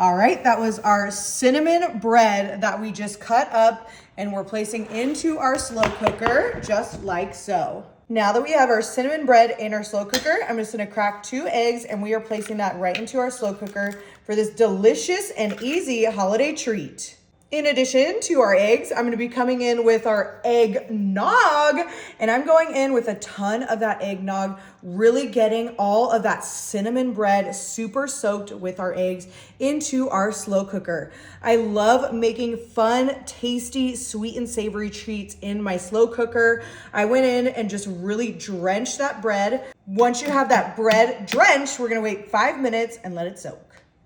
All right, that was our cinnamon bread that we just cut up and we're placing into our slow cooker, just like so. Now that we have our cinnamon bread in our slow cooker, I'm just gonna crack 2 eggs and we are placing that right into our slow cooker for this delicious and easy holiday treat. In addition to our eggs, I'm gonna be coming in with our eggnog, and I'm going in with a ton of that eggnog, really getting all of that cinnamon bread super soaked with our eggs into our slow cooker. I love making fun, tasty, sweet and savory treats in my slow cooker. I went in and just really drenched that bread. Once you have that bread drenched, we're gonna wait 5 minutes and let it soak.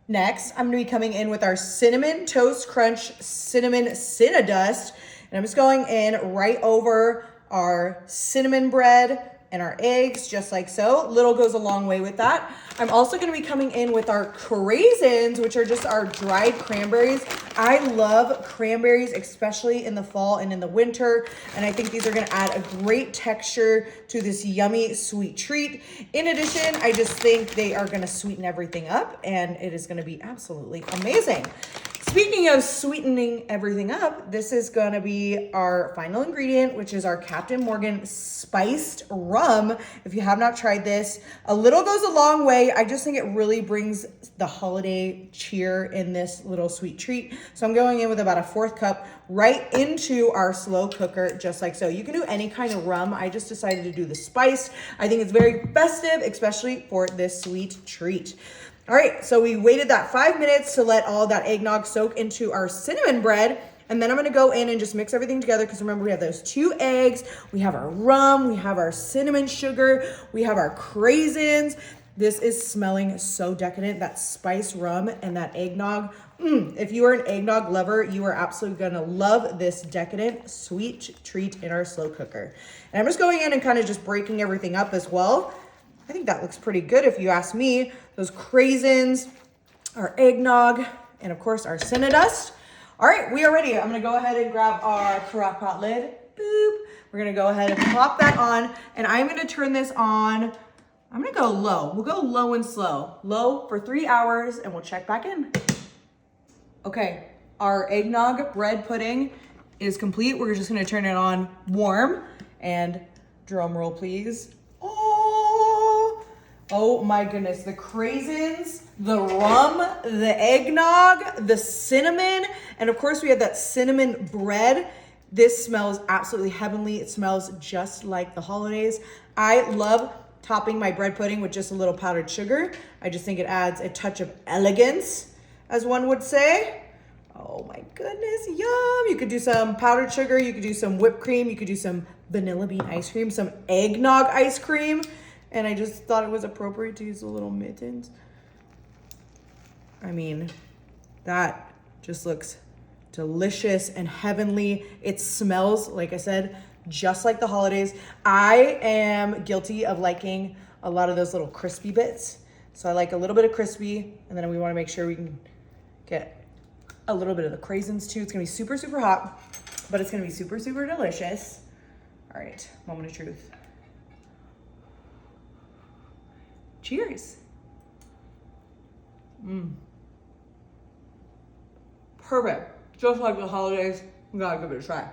Next, I'm gonna be coming in with our Cinnamon Toast Crunch Cinnamon Cinnadust. And I'm just going in right over our cinnamon bread and our eggs, just like so. Little goes a long way with that. I'm also gonna be coming in with our craisins, which are just our dried cranberries. I love cranberries, especially in the fall and in the winter. And I think these are gonna add a great texture to this yummy sweet treat. In addition, I just think they are gonna sweeten everything up and it is gonna be absolutely amazing. Speaking of sweetening everything up, this is gonna be our final ingredient, which is our Captain Morgan spiced rum. If you have not tried this, a little goes a long way. I just think it really brings the holiday cheer in this little sweet treat. So I'm going in with about a 1/4 cup right into our slow cooker, just like so. You can do any kind of rum. I just decided to do the spiced. I think it's very festive, especially for this sweet treat. All right, so we waited that 5 minutes to let all that eggnog soak into our cinnamon bread. And then I'm gonna go in and just mix everything together because remember we have those 2 eggs, we have our rum, we have our cinnamon sugar, we have our craisins. This is smelling so decadent, that spiced rum and that eggnog. If you are an eggnog lover, you are absolutely gonna love this decadent sweet treat in our slow cooker. And I'm just going in and kind of just breaking everything up as well. I think that looks pretty good if you ask me. Those craisins, our eggnog, and of course our Cinnadust. All right, we are ready. I'm gonna go ahead and grab our crock pot lid. Boop. We're gonna go ahead and pop that on, and I'm gonna turn this on. I'm gonna go low. We'll go low and slow. Low for 3 hours, and we'll check back in. Okay, our eggnog bread pudding is complete. We're just gonna turn it on warm, and drum roll please. Oh my goodness, the craisins, the rum, the eggnog, the cinnamon, and of course we have that cinnamon bread. This smells absolutely heavenly. It smells just like the holidays. I love topping my bread pudding with just a little powdered sugar. I just think it adds a touch of elegance, as one would say. Oh my goodness, yum. You could do some powdered sugar, you could do some whipped cream, you could do some vanilla bean ice cream, some eggnog ice cream. And I just thought it was appropriate to use the little mittens. I mean, that just looks delicious and heavenly. It smells, like I said, just like the holidays. I am guilty of liking a lot of those little crispy bits. So I like a little bit of crispy, and then we wanna make sure we can get a little bit of the craisins too. It's gonna be super, super hot, but it's gonna be super, super delicious. All right, moment of truth. Cheers. Perfect. Just like the holidays, we gotta give it a try.